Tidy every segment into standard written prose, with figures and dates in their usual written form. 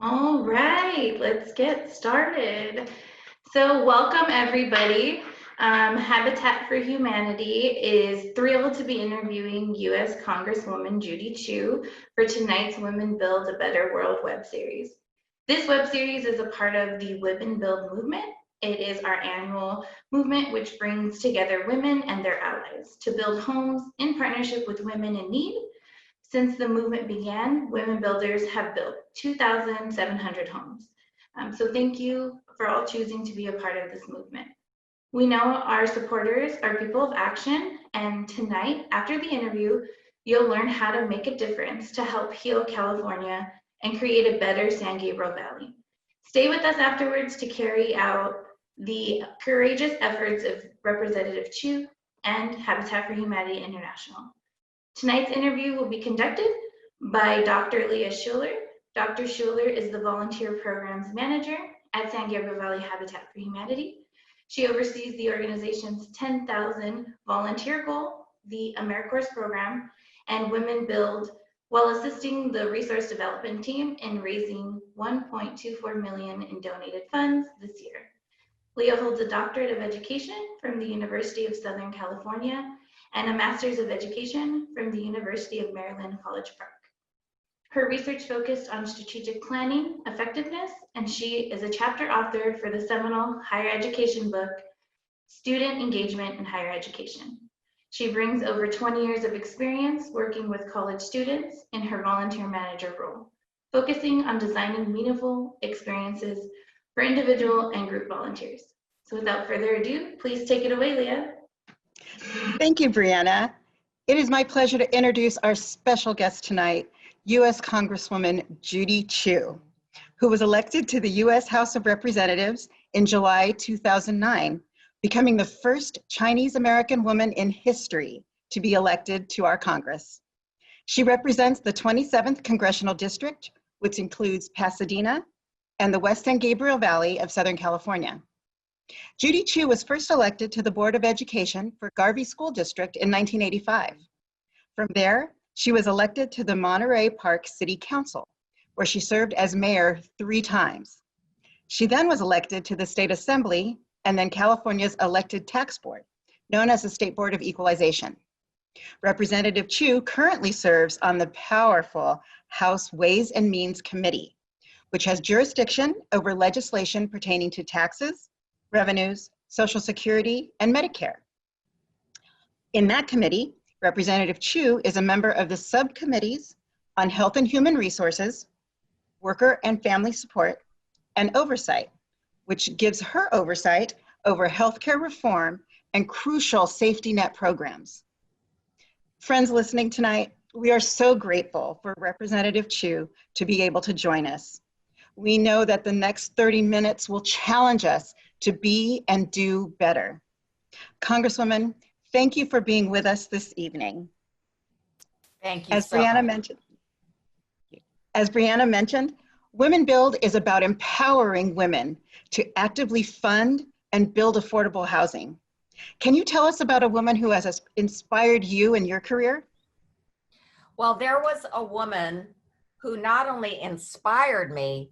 All right, let's get started. So, welcome everybody. Habitat for Humanity is thrilled to be interviewing U.S. Congresswoman Judy Chu for tonight's Women Build a Better World web series. This web series is a part of the Women Build movement. It is our annual movement which brings together women and their allies to build homes in partnership with women in need. Since the movement began, women builders have built 2,700 homes. So thank you for all choosing to be a part of this movement. We know our supporters are people of action, and tonight, after the interview, you'll learn how to make a difference to help heal California and create a better San Gabriel Valley. Stay with us afterwards to carry out the courageous efforts of Representative Chu and Habitat for Humanity International. Tonight's interview will be conducted by Dr. Leah Schuler. Dr. Schuler is the Volunteer Programs Manager at San Gabriel Valley Habitat for Humanity. She oversees the organization's 10,000 volunteer goal, the AmeriCorps program, and Women Build, while assisting the resource development team in raising $1.24 million in donated funds this year. Leah holds a doctorate of education from the University of Southern California and a Master's of Education from the University of Maryland, College Park. Her research focused on strategic planning, effectiveness, and she is a chapter author for the seminal higher education book, Student Engagement in Higher Education. She brings over 20 years of experience working with college students in her volunteer manager role, focusing on designing meaningful experiences for individual and group volunteers. So without further ado, please take it away, Leah. Thank you, Brianna. It is my pleasure to introduce our special guest tonight, U.S. Congresswoman Judy Chu, who was elected to the U.S. House of Representatives in July 2009, becoming the first Chinese American woman in history to be elected to our Congress. She represents the 27th Congressional District, which includes Pasadena and the West San Gabriel Valley of Southern California. Judy Chu was first elected to the Board of Education for Garvey School District in 1985. From there, she was elected to the Monterey Park City Council, where she served as mayor 3 times. She then was elected to the State Assembly and then California's elected tax board, known as the State Board of Equalization. Representative Chu currently serves on the powerful House Ways and Means Committee, which has jurisdiction over legislation pertaining to taxes, revenues, Social Security, and Medicare. In that committee, Representative Chu is a member of the subcommittees on Health and Human Resources, Worker and Family Support, and Oversight, which gives her oversight over healthcare reform and crucial safety net programs. Friends listening tonight, we are so grateful for Representative Chu to be able to join us. We know that the next 30 minutes will challenge us to be and do better. Congresswoman, thank you for being with us this evening. Thank you so much. As Brianna mentioned, Women Build is about empowering women to actively fund and build affordable housing. Can you tell us about a woman who has inspired you in your career? Well, there was a woman who not only inspired me,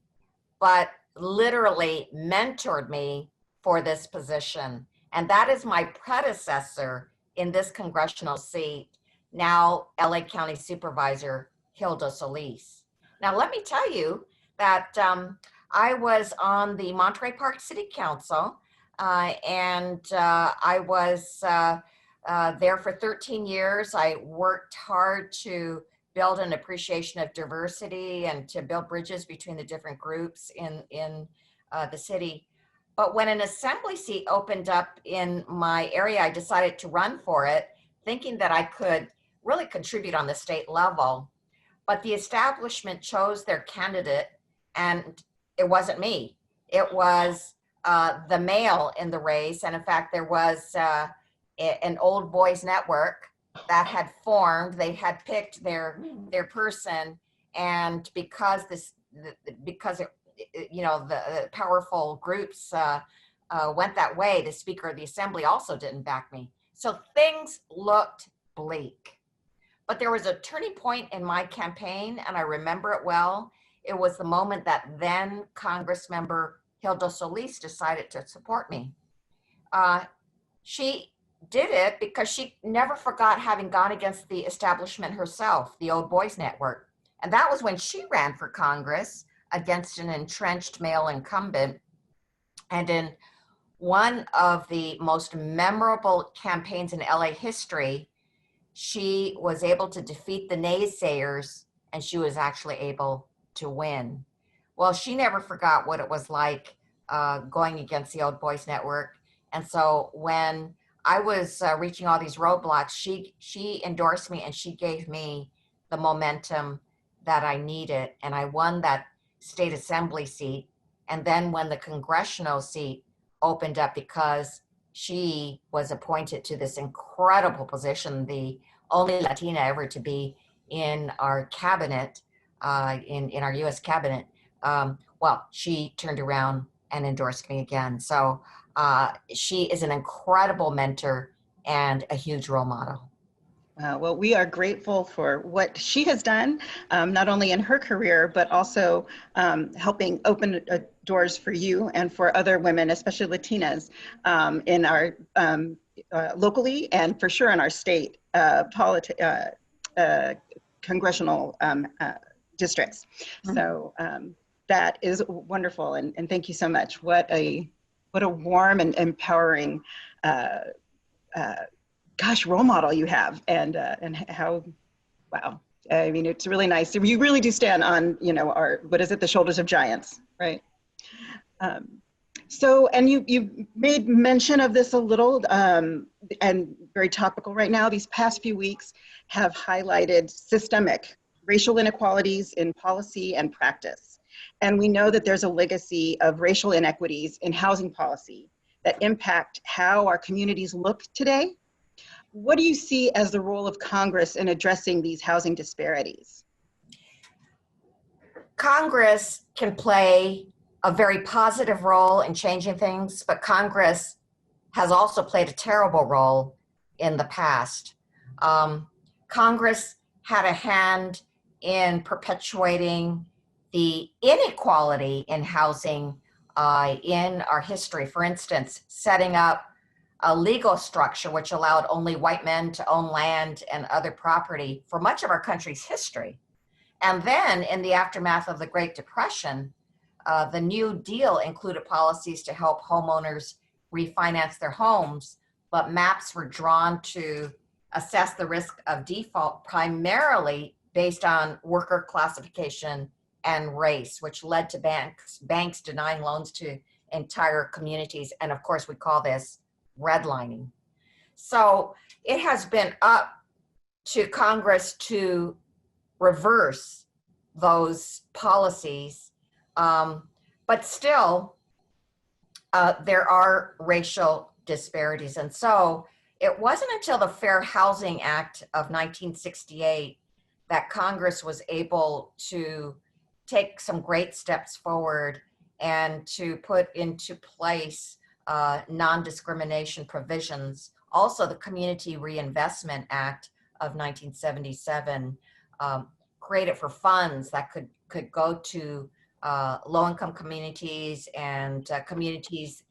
but literally mentored me for this position. And that is my predecessor in this congressional seat, now LA County Supervisor Hilda Solis. Now, let me tell you that I was on the Monterey Park City Council, and I was there for 13 years. I worked hard to build an appreciation of diversity and to build bridges between the different groups in the city. But when an assembly seat opened up in my area, I decided to run for it, thinking that I could really contribute on the state level. But the establishment chose their candidate, and it wasn't me. It was the male in the race. And in fact, there was an old boys network that had formed. They had picked their person, and because the powerful groups went that way, the Speaker of the Assembly also didn't back me. So things looked bleak. But there was a turning point in my campaign, and I remember it well. it was the moment that then Congress member Hilda Solis decided to support me. She did it because she never forgot having gone against the establishment herself, the Old Boys Network. And that was when she ran for Congress against an entrenched male incumbent. And in one of the most memorable campaigns in LA history, she was able to defeat the naysayers, and she was actually able to win. Well, she never forgot what it was like going against the Old Boys Network. And so when I was reaching all these roadblocks, she endorsed me, and she gave me the momentum that I needed. And I won that state assembly seat. And then when the congressional seat opened up, because she was appointed to this incredible position, the only Latina ever to be in our cabinet, in our U.S. cabinet, well, she turned around and endorsed me again. So she is an incredible mentor and a huge role model. Well, we are grateful for what she has done, not only in her career, but also helping open doors for you and for other women, especially Latinas, in our locally and for sure in our state congressional districts. So that is wonderful, and thank you so much. What a warm and empowering role model you have, and how, wow. I mean, it's really nice. You really do stand on, the shoulders of giants, right? So, and you made mention of this a little, and very topical right now. These past few weeks have highlighted systemic racial inequalities in policy and practice. And we know that there's a legacy of racial inequities in housing policy that impact how our communities look today. What do you see as the role of Congress in addressing these housing disparities? Congress can play a very positive role in changing things, but Congress has also played a terrible role in the past. Congress had a hand in perpetuating the inequality in housing in our history. For instance, setting up a legal structure which allowed only white men to own land and other property for much of our country's history. And then in the aftermath of the Great Depression, the New Deal included policies to help homeowners refinance their homes, but maps were drawn to assess the risk of default primarily based on worker classification and race, which led to banks denying loans to entire communities. And of course, we call this redlining. So it has been up to Congress to reverse those policies, but still there are racial disparities. And so it wasn't until the Fair Housing Act of 1968 that Congress was able to take some great steps forward and to put into place non-discrimination provisions. Also, the Community Reinvestment Act of 1977 created for funds that could go to low-income communities and communities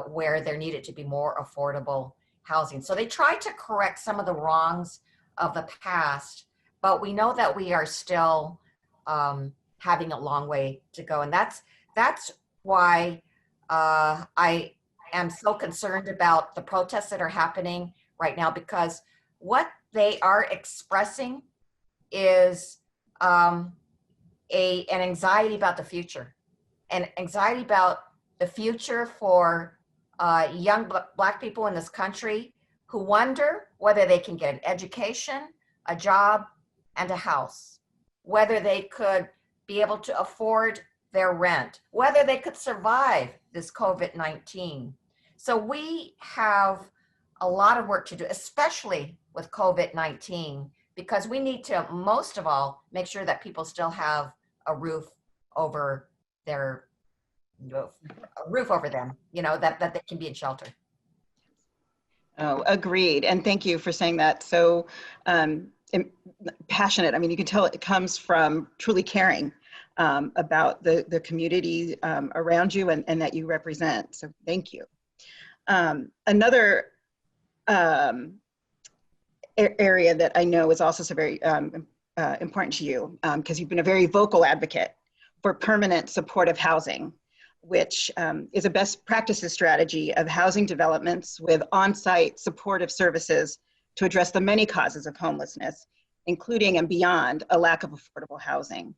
where there needed to be more affordable housing. So they tried to correct some of the wrongs of the past, but we know that we are still having a long way to go. And that's why I am so concerned about the protests that are happening right now, because what they are expressing is an anxiety about the future, an anxiety about the future for young Black people in this country who wonder whether they can get an education, a job, and a house, whether they could be able to afford their rent, whether they could survive this COVID-19. So we have a lot of work to do, especially with COVID-19, because we need to, most of all, make sure that people still have a roof over them, that they can be in shelter. Oh, agreed. And thank you for saying that. So passionate. I mean, you can tell it comes from truly caring about the community around you and that you represent. So thank you. Another area that I know is also so very important to you, because you've been a very vocal advocate for permanent supportive housing, which is a best practices strategy of housing developments with on-site supportive services to address the many causes of homelessness, including and beyond a lack of affordable housing.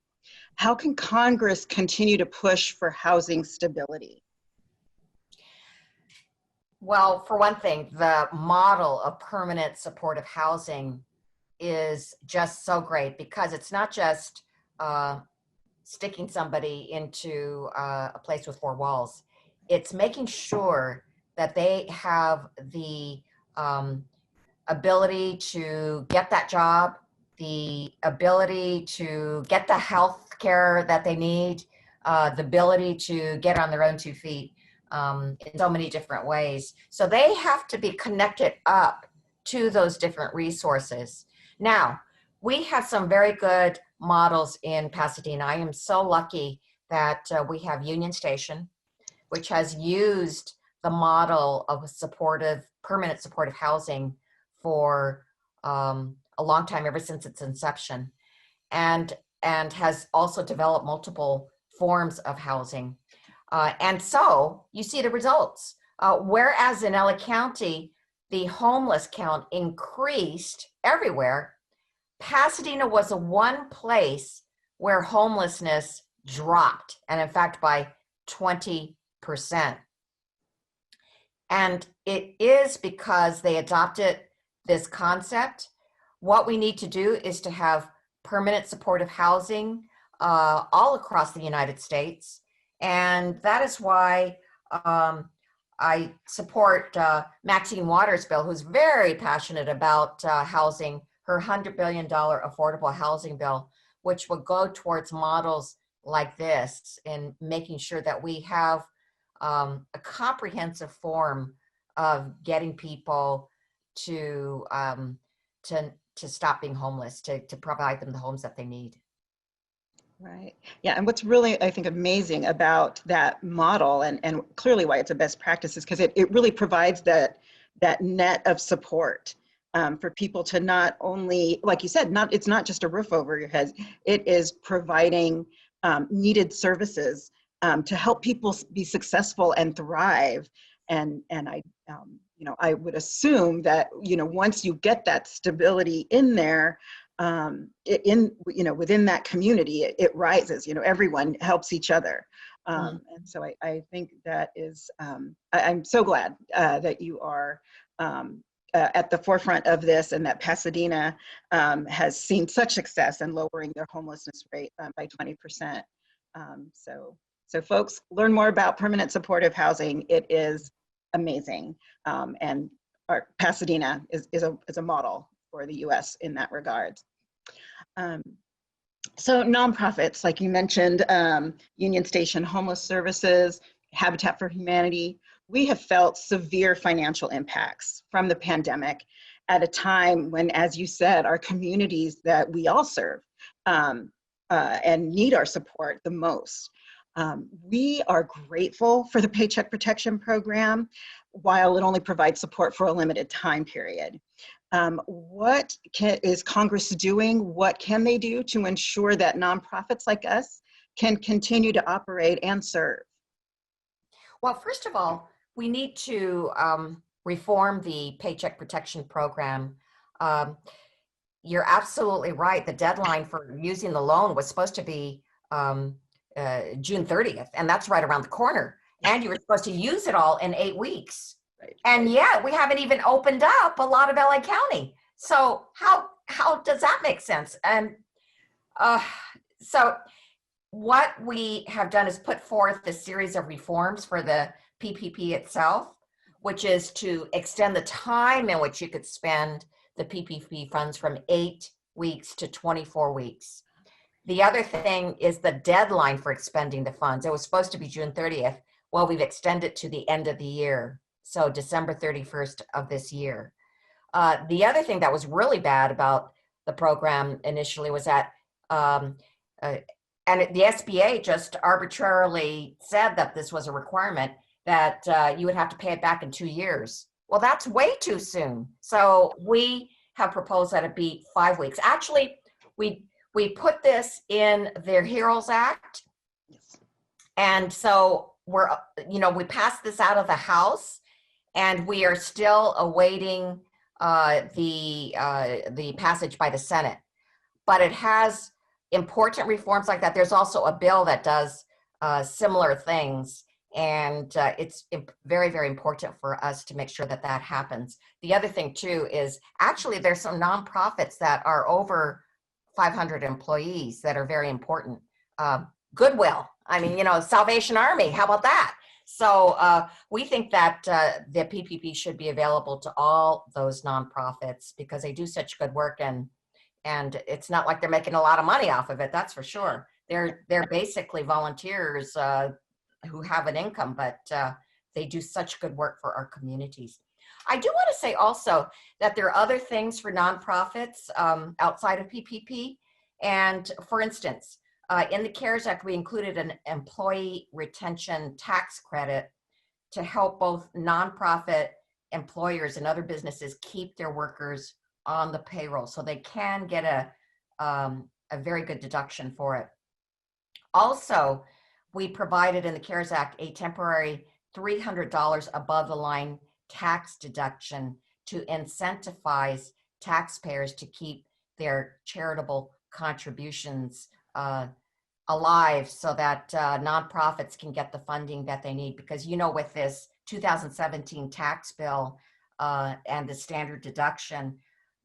How can Congress continue to push for housing stability? Well, for one thing, the model of permanent supportive housing is just so great because it's not just sticking somebody into a place with four walls. It's making sure that they have the ability to get that job, the ability to get the health care that they need, the ability to get on their own 2 feet in so many different ways. So they have to be connected up to those different resources. Now, we have some very good models in Pasadena. I am so lucky that we have Union Station, which has used the model of permanent supportive housing for a long time, ever since its inception, and has also developed multiple forms of housing. And so you see the results. Whereas in LA County, the homeless count increased everywhere, Pasadena was the one place where homelessness dropped, and in fact by 20%. And it is because they adopted this concept. What we need to do is to have permanent supportive housing all across the United States. And that is why I support Maxine Waters' bill, who's very passionate about housing, her $100 billion affordable housing bill, which would go towards models like this in making sure that we have a comprehensive form of getting people to stop being homeless, to provide them the homes that they need. Right. Yeah. And what's really, I think, amazing about that model and clearly why it's a best practice is because it really provides that net of support for people to not only, like you said, it's not just a roof over your head. It is providing needed services to help people be successful and thrive. And I would assume that, once you get that stability in there, within that community, it rises, everyone helps each other. And so I think that is, I'm so glad that you are at the forefront of this, and that Pasadena has seen such success in lowering their homelessness rate by 20%. So folks, learn more about permanent supportive housing. It is amazing. And our Pasadena is a model for the US in that regard. So nonprofits, like you mentioned, Union Station Homeless Services, Habitat for Humanity, we have felt severe financial impacts from the pandemic at a time when, as you said, our communities that we all serve and need our support the most. We are grateful for the Paycheck Protection Program, while it only provides support for a limited time period. What is Congress doing? What can they do to ensure that nonprofits like us can continue to operate and serve? Well, first of all, we need to reform the Paycheck Protection Program. You're absolutely right. The deadline for using the loan was supposed to be June 30th, and that's right around the corner. And you were supposed to use it all in 8 weeks. Right. And yet we haven't even opened up a lot of LA County. So how does that make sense? And so what we have done is put forth a series of reforms for the PPP itself, which is to extend the time in which you could spend the PPP funds from 8 weeks to 24 weeks. The other thing is the deadline for expending the funds. It was supposed to be June 30th. Well, we've extended to the end of the year, so December 31st of this year. The other thing that was really bad about the program initially was that the SBA just arbitrarily said that this was a requirement, that you would have to pay it back in 2 years. Well, that's way too soon. So we have proposed that it be 5 weeks. Actually, we put this in the HEROES Act. Yes. And so we passed this out of the House, and we are still awaiting the passage by the Senate. But it has important reforms like that. There's also a bill that does similar things. And it's very, very important for us to make sure that that happens. The other thing too is actually there's some nonprofits that are over 500 employees that are very important. Goodwill, I mean, Salvation Army, how about that? So we think that the PPP should be available to all those nonprofits because they do such good work, and it's not like they're making a lot of money off of it, that's for sure. They're basically volunteers who have an income, but they do such good work for our communities. I do want to say also that there are other things for nonprofits outside of PPP. And for instance, in the CARES Act, we included an employee retention tax credit to help both nonprofit employers and other businesses keep their workers on the payroll, so they can get a very good deduction for it. Also, we provided in the CARES Act a temporary $300 above the line tax deduction to incentivize taxpayers to keep their charitable contributions alive so that nonprofits can get the funding that they need. Because, with this 2017 tax bill and the standard deduction,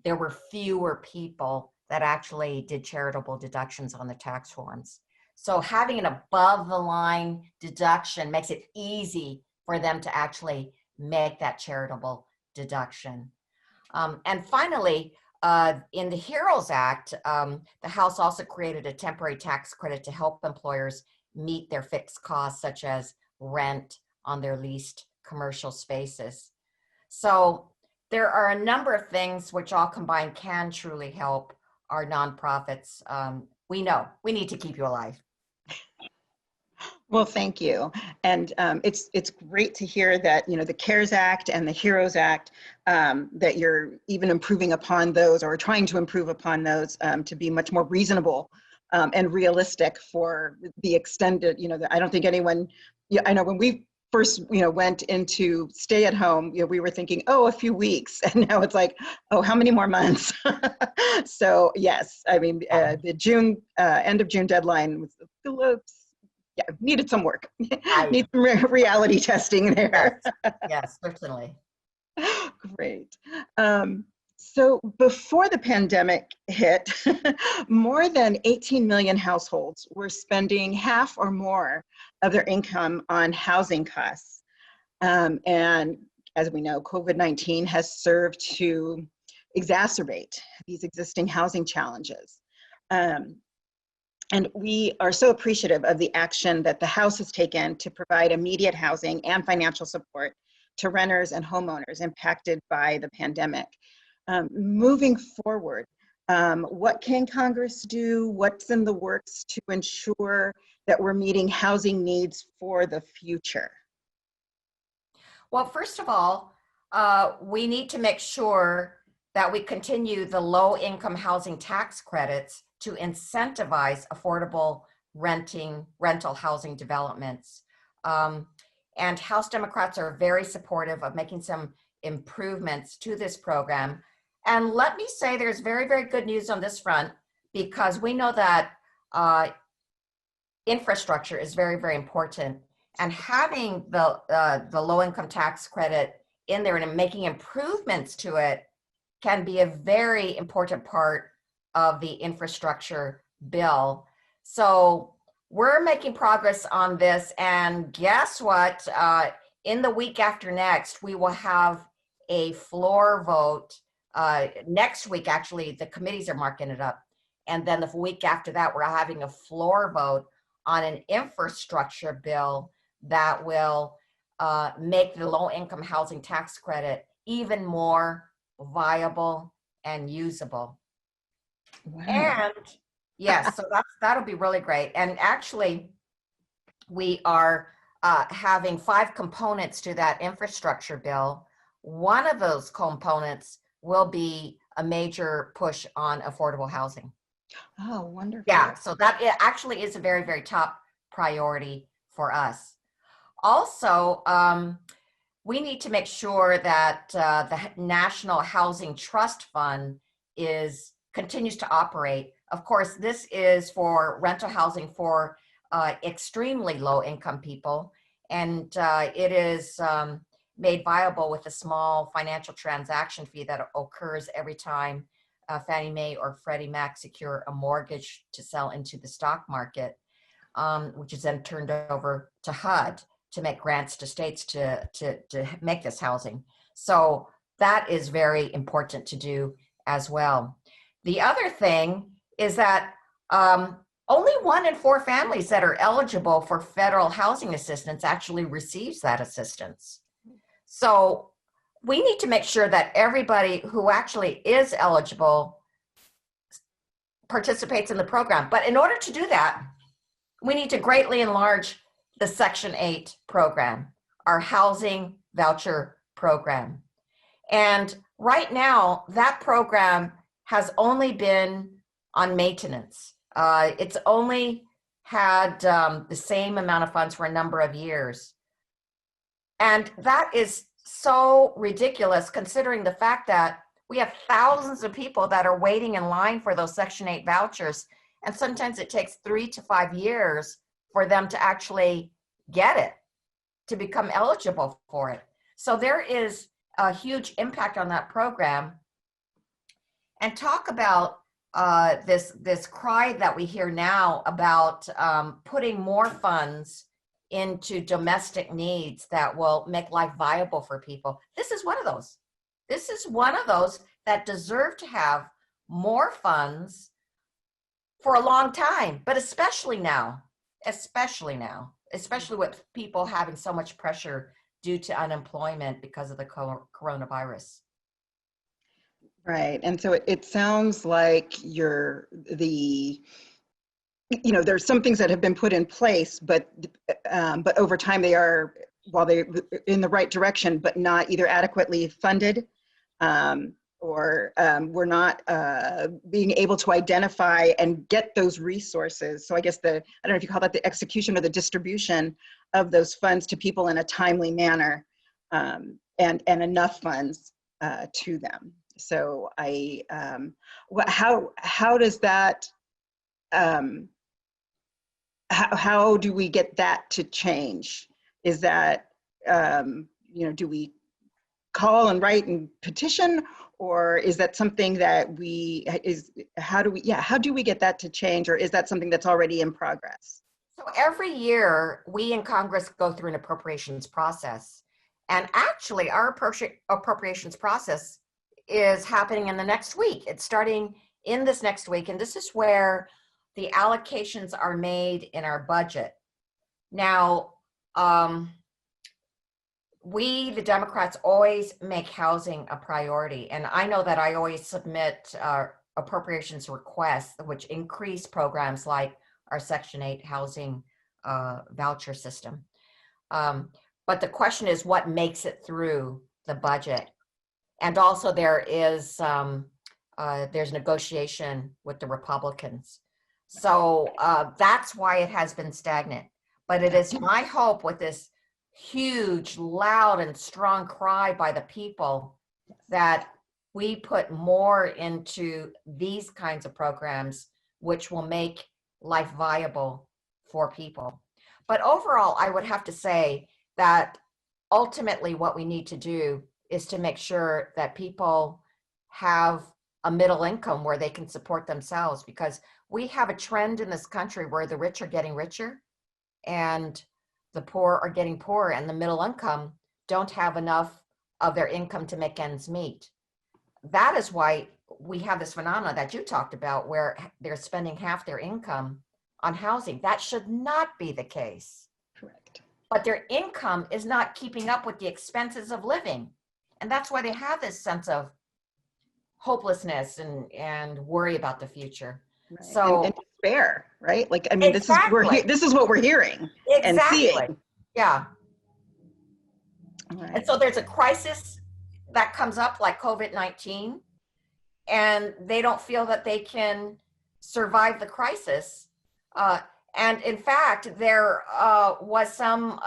there were fewer people that actually did charitable deductions on the tax forms. So having an above the line deduction makes it easy for them to actually make that charitable deduction. And finally, in the HEROES Act, the House also created a temporary tax credit to help employers meet their fixed costs, such as rent on their leased commercial spaces. So there are a number of things which all combined can truly help our nonprofits. We know we need to keep you alive. Well, thank you. And it's great to hear that, the CARES Act and the HEROES Act, that you're even improving upon those or trying to improve upon those to be much more reasonable and realistic for the extended, I don't think anyone, I know when we first, went into stay at home, we were thinking, oh, a few weeks. And now it's like, oh, how many more months? So yes, I mean, the end of June deadline was needed some work. Need some reality testing there. Yes, certainly. Great. So before the pandemic hit, more than 18 million households were spending half or more of their income on housing costs. And as we know, COVID-19 has served to exacerbate these existing housing challenges. And we are so appreciative of the action that the House has taken to provide immediate housing and financial support to renters and homeowners impacted by the pandemic. Moving forward, what can Congress do? What's in the works to ensure that we're meeting housing needs for the future? Well, first of all, we need to make sure that we continue the low-income housing tax credits to incentivize affordable rental housing developments. And House Democrats are very supportive of making some improvements to this program. And let me say there's very, very good news on this front, because we know that infrastructure is very, very important. And having the low-income tax credit in there and making improvements to it can be a very important part of the infrastructure bill. So we're making progress on this, and guess what? In the week after next, we will have a floor vote. Next week, actually, the committees are marking it up. And then the week after that, we're having a floor vote on an infrastructure bill that will make the low-income housing tax credit even more viable and usable. Wow. And Yes, so that'll be really great. And actually, we are having 5 components to that infrastructure bill. One of those components will be a major push on affordable housing. Oh, wonderful. Yeah, so that it actually is a very, very top priority for us. Also, we need to make sure that the National Housing Trust Fund continues to operate. Of course, this is for rental housing for extremely low income people, and it is made viable with a small financial transaction fee that occurs every time Fannie Mae or Freddie Mac secure a mortgage to sell into the stock market, which is then turned over to HUD to make grants to states to make this housing. So that is very important to do as well. The other thing is that only 1 in 4 families that are eligible for federal housing assistance actually receives that assistance. So we need to make sure that everybody who actually is eligible participates in the program. But in order to do that, we need to greatly enlarge the Section 8 program, our housing voucher program. And right now, that program has only been on maintenance. It's only had the same amount of funds for a number of years. And that is so ridiculous considering the fact that we have thousands of people that are waiting in line for those Section 8 vouchers. And sometimes it takes 3 to 5 years for them to actually get it, to become eligible for it. So there is a huge impact on that program. And talk about this cry that we hear now about putting more funds into domestic needs that will make life viable for people. This is one of those. This is one of those that deserve to have more funds for a long time, but especially now, especially with people having so much pressure due to unemployment because of the coronavirus. Right. And so it sounds like there's some things that have been put in place, but over time they're in the right direction, but not either adequately funded, or we're not being able to identify and get those resources. So I guess I don't know if you call that the execution or the distribution of those funds to people in a timely manner, and enough funds to them. So how does that, how do we get that to change? Is that, do we call and write and petition, or is that something that how do we get that to change, or is that something that's already in progress? So every year we in Congress go through an appropriations process, and actually our appropriations process is happening in the next week. It's starting in this next week, and this is where the allocations are made in our budget. Now, we, the Democrats, always make housing a priority. And I know that I always submit appropriations requests, which increase programs like our Section 8 housing voucher system. But the question is what makes it through the budget? And also there's negotiation with the Republicans. So that's why it has been stagnant. But it is my hope with this huge, loud, and strong cry by the people that we put more into these kinds of programs, which will make life viable for people. But overall, I would have to say that ultimately what we need to do is to make sure that people have a middle income where they can support themselves, because we have a trend in this country where the rich are getting richer and the poor are getting poorer, and the middle income don't have enough of their income to make ends meet. That is why we have this phenomenon that you talked about where they're spending half their income on housing. That should not be the case. Correct. But their income is not keeping up with the expenses of living. And that's why they have this sense of hopelessness and worry about the future. Right. So And despair, right? Like, I mean, exactly, this is what we're hearing and exactly, seeing. yeah. Right. And so there's a crisis that comes up like COVID-19, and they don't feel that they can survive the crisis. And in fact, there was some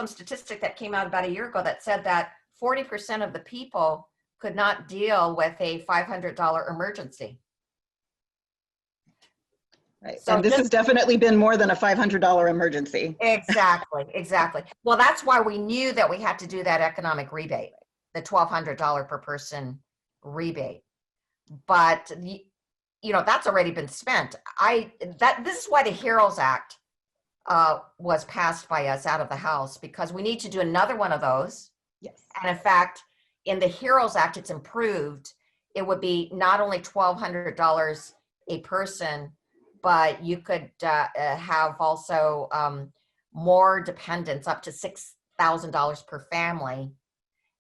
statistic that came out about a year ago that said that 40% of the people could not deal with a $500 emergency. Right. So And this has definitely been more than a $500 emergency. exactly. Well, that's why we knew that we had to do that economic rebate, the $1,200 per person rebate. But that's already been spent. This is why the HEROES Act was passed by us out of the House, because we need to do another one of those. Yes. And in fact, in the HEROES Act, it's improved. It would be not only $1,200 a person, but you could have also more dependents, up to $6,000 per family.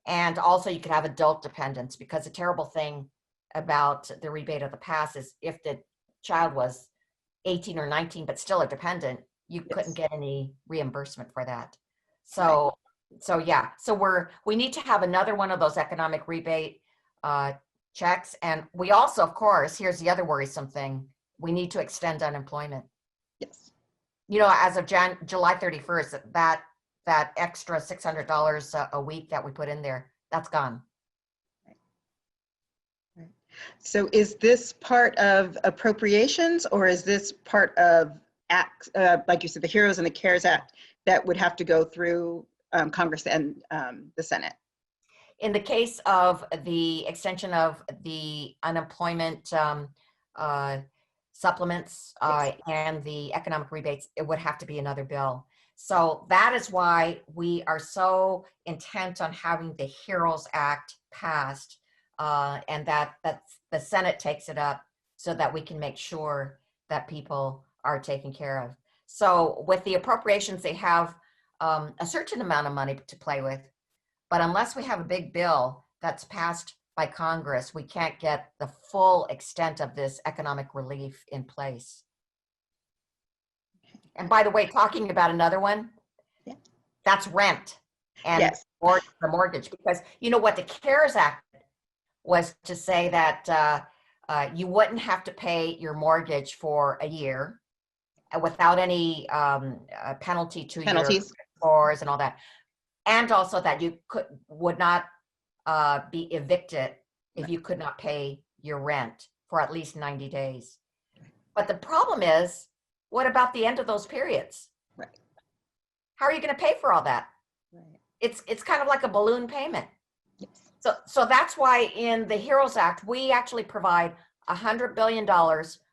And also you could have adult dependents, because the terrible thing about the rebate of the past is if the child was 18 or 19, but still a dependent, you couldn't get any reimbursement for that. So, yeah, so we need to have another one of those economic rebate checks. And we also, of course, here's the other worrisome thing, we need to extend unemployment. Yes. As of July 31st, that extra $600 a week that we put in there, that's gone. Right. So is this part of appropriations, or is this part of acts, like you said, the HEROES and the CARES Act, that would have to go through Congress and the Senate? In the case of the extension of the unemployment supplements and the economic rebates, it would have to be another bill. So that is why we are so intent on having the HEROES Act passed, and that the Senate takes it up so that we can make sure that people are taken care of. So with the appropriations, they have a certain amount of money to play with, but unless we have a big bill that's passed by Congress, we can't get the full extent of this economic relief in place. And by the way, talking about another one, that's rent and the mortgage, because you know what the CARES Act was to say that you wouldn't have to pay your mortgage for a year without any penalty to your scores and all that. And also that you would not be evicted if you could not pay your rent for at least 90 days. But the problem is, what about the end of those periods? Right. How are you going to pay for all that? Right. It's kind of like a balloon payment. Yes. So that's why in the HEROES Act, we actually provide $100 billion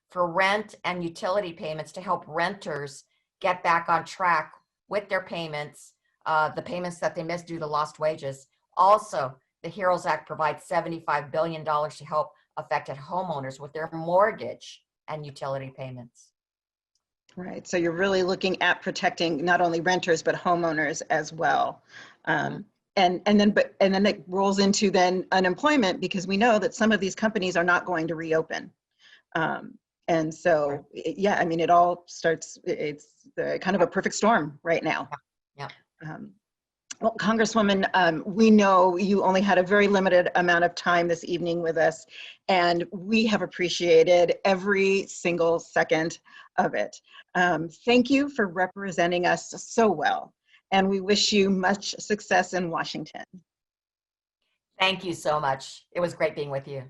for rent and utility payments to help renters get back on track with their payments, the payments that they missed due to lost wages. Also, the HEROES Act provides $75 billion to help affected homeowners with their mortgage and utility payments. Right. So you're really looking at protecting not only renters but homeowners as well. And then it rolls into then unemployment, because we know that some of these companies are not going to reopen. And so, yeah, I mean, it all starts, it's kind of a perfect storm right now. Yeah. Well, Congresswoman, we know you only had a very limited amount of time this evening with us, and we have appreciated every single second of it. Thank you for representing us so well, and we wish you much success in Washington. Thank you so much. It was great being with you.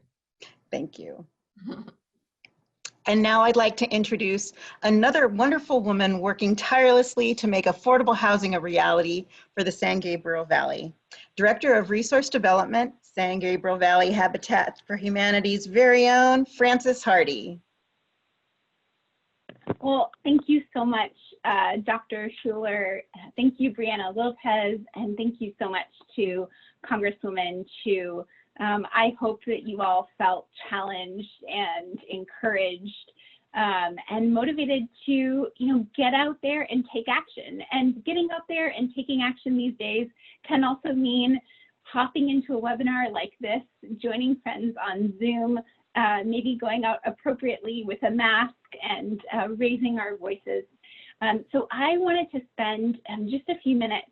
Thank you. And now I'd like to introduce another wonderful woman working tirelessly to make affordable housing a reality for the San Gabriel Valley. Director of Resource Development, San Gabriel Valley Habitat for Humanity's very own Frances Hardy. Well, thank you so much, Dr. Schuler. Thank you, Brianna Lopez, and thank you so much to Congresswoman Chu. I hope that you all felt challenged and encouraged and motivated to, get out there and take action. And getting out there and taking action these days can also mean hopping into a webinar like this joining friends on Zoom, maybe going out appropriately with a mask and raising our voices. So I wanted to spend just a few minutes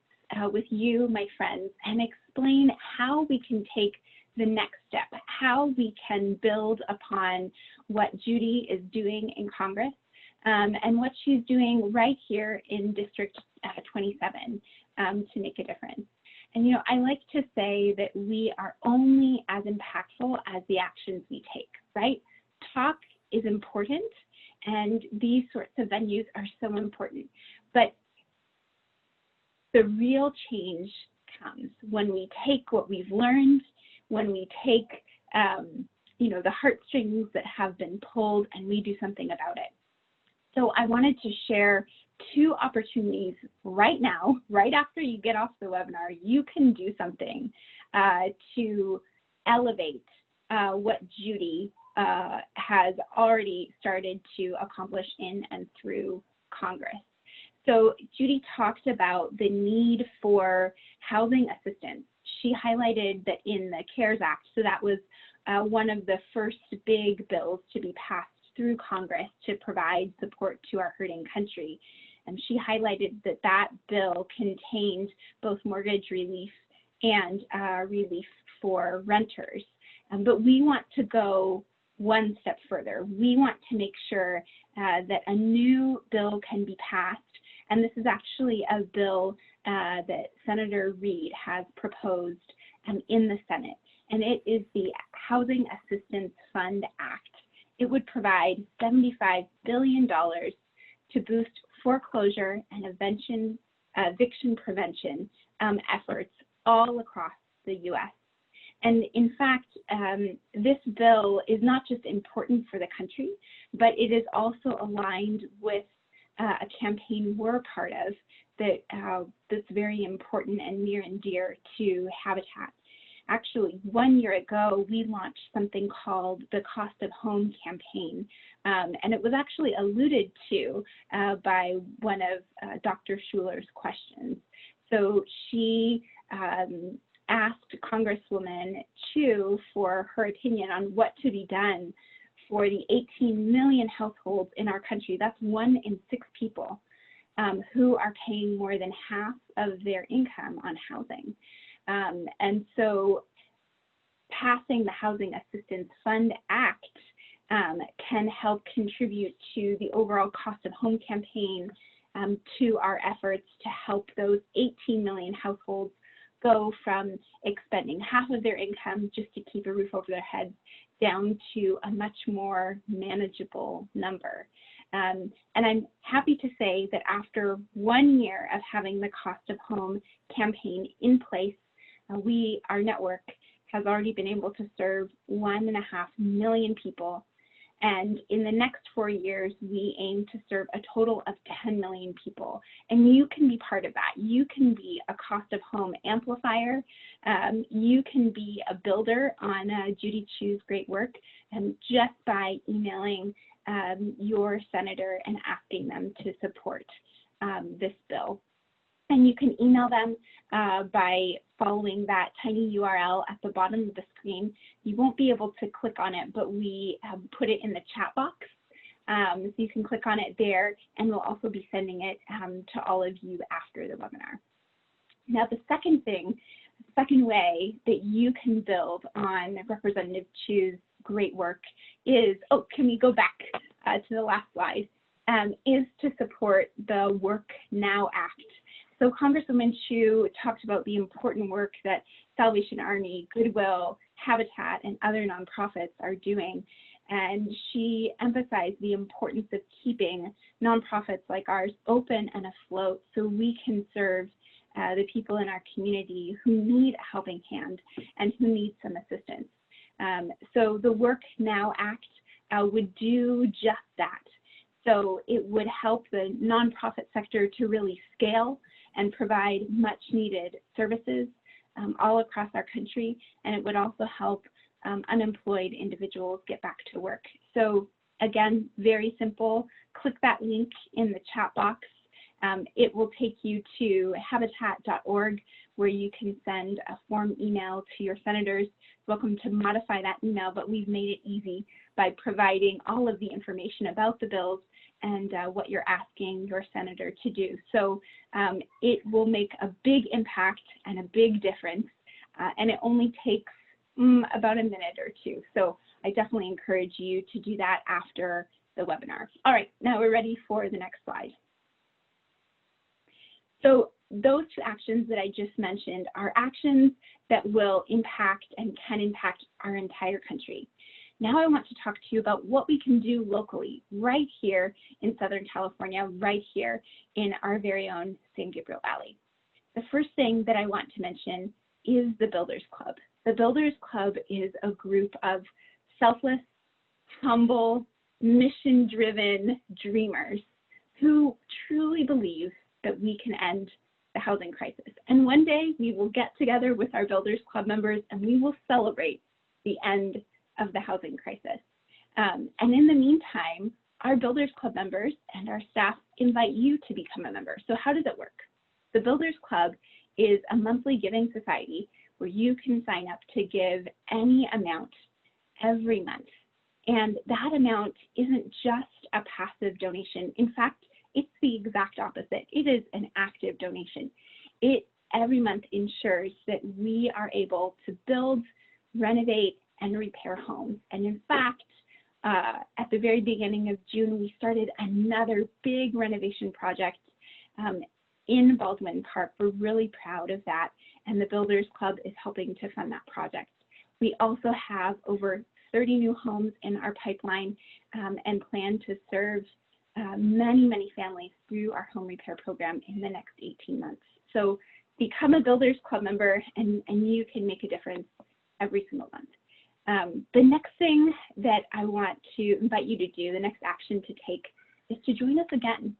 with you, my friends, and explain how we can take the next step, how we can build upon what Judy is doing in Congress and what she's doing right here in District 27 to make a difference. And, you know, I like to say that we are only as impactful as the actions we take, right? Talk is important, and these sorts of venues are so important. But the real change comes when we take what we've learned, when we take, you know, the heartstrings that have been pulled and we do something about it. So I wanted to share 2 opportunities right now, right after you get off the webinar. You can do something to elevate what Judy has already started to accomplish in and through Congress. So Judy talked about the need for housing assistance. She highlighted that in the CARES Act, so that was one of the first big bills to be passed through Congress to provide support to our hurting country. And she highlighted that that bill contained both mortgage relief and relief for renters. But we want to go one step further. We want to make sure that a new bill can be passed. And this is actually a bill that Senator Reid has proposed in the Senate. And it is the Housing Assistance Fund Act. It would provide $75 billion to boost foreclosure and eviction prevention efforts all across the U.S. And in fact, this bill is not just important for the country, but it is also aligned with a campaign we're part of that's very important and near and dear to Habitat. Actually, 1 year ago, we launched something called the Cost of Home campaign, and it was actually alluded to by one of Dr. Schuler's questions. So she asked Congresswoman Chu for her opinion on what to be done for the 18 million households in our country. That's 1 in 6 people who are paying more than half of their income on housing. And so passing the Housing Assistance Fund Act can help contribute to the overall Cost of Home campaign, to our efforts to help those 18 million households go from expending half of their income just to keep a roof over their heads down to a much more manageable number. And I'm happy to say that after 1 year of having the Cost of Home campaign in place, our network has already been able to serve 1.5 million people. And in the next 4 years, we aim to serve a total of 10 million people. And you can be part of that. You can be a Cost of Home amplifier. You can be a builder on Judy Chu's great work, just by emailing your senator and asking them to support this bill. And you can email them by following that tiny URL at the bottom of the screen. You won't be able to click on it, but we put it in the chat box. So you can click on it there, and we'll also be sending it to all of you after the webinar. Now, the second way that you can build on Representative Chu's great work is, can we go back to the last slide, is to support the Work Now Act. So Congresswoman Chu talked about the important work that Salvation Army, Goodwill, Habitat, and other nonprofits are doing. And she emphasized the importance of keeping nonprofits like ours open and afloat so we can serve the people in our community who need a helping hand and who need some assistance. So the Work Now Act would do just that. So it would help the nonprofit sector to really scale and provide much needed services all across our country. And it would also help unemployed individuals get back to work. So again, very simple, click that link in the chat box It will take you to habitat.org, where you can send a form email to your senators. Welcome to modify that email, but we've made it easy by providing all of the information about the bills and what you're asking your senator to do. So it will make a big impact and a big difference, and it only takes about a minute or two. So I definitely encourage you to do that after the webinar. All right, now we're ready for the next slide. So those two actions that I just mentioned are actions that will impact and can impact our entire country. Now I want to talk to you about what we can do locally, right here in Southern California, right here in our very own San Gabriel Valley. The first thing that I want to mention is the Builders Club. The Builders Club is a group of selfless, humble, mission-driven dreamers who truly believe that we can end the housing crisis. And one day we will get together with our Builders Club members and we will celebrate the end of the housing crisis. And in the meantime, our Builders Club members and our staff invite you to become a member. So how does it work? The Builders Club is a monthly giving society where you can sign up to give any amount every month. And that amount isn't just a passive donation. In fact, it's the exact opposite. It is an active donation. It every month ensures that we are able to build, renovate, and repair homes. And in fact, at the very beginning of June, we started another big renovation project in Baldwin Park. We're really proud of that, and the Builders Club is helping to fund that project. We also have over 30 new homes in our pipeline and plan to serve many, many families through our home repair program in the next 18 months. So become a Builders Club member and you can make a difference every single month. The next thing that I want to invite you to do, the next action to take, is to join us again.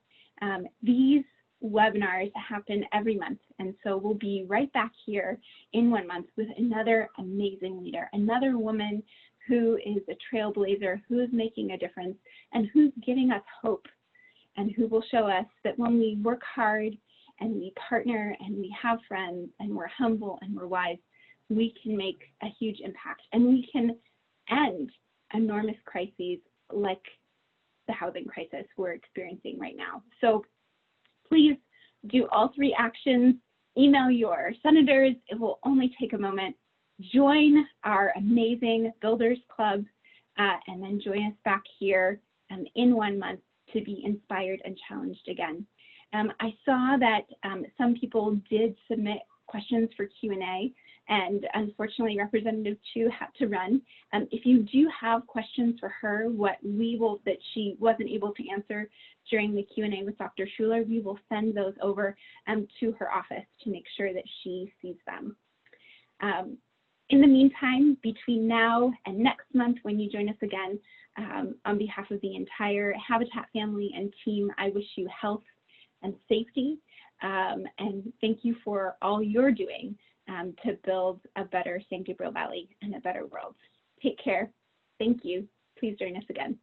These webinars happen every month, and so we'll be right back here in 1 month with another amazing leader, another woman who is a trailblazer, who is making a difference, and who's giving us hope, and who will show us that when we work hard and we partner and we have friends and we're humble and we're wise, we can make a huge impact and we can end enormous crises like the housing crisis we're experiencing right now. So please do all three actions. Email your senators. It will only take a moment. Join our amazing Builders Club and then join us back here in 1 month to be inspired and challenged again. I saw that some people did submit questions for Q&A, and unfortunately Representative Chu had to run. If you do have questions for her, that she wasn't able to answer during the Q&A with Dr. Schuler, we will send those over to her office to make sure that she sees them. In the meantime, between now and next month when you join us again, on behalf of the entire Habitat family and team, I wish you health and safety, and thank you for all you're doing to build a better San Gabriel Valley and a better world. Take care. Thank you. Please join us again.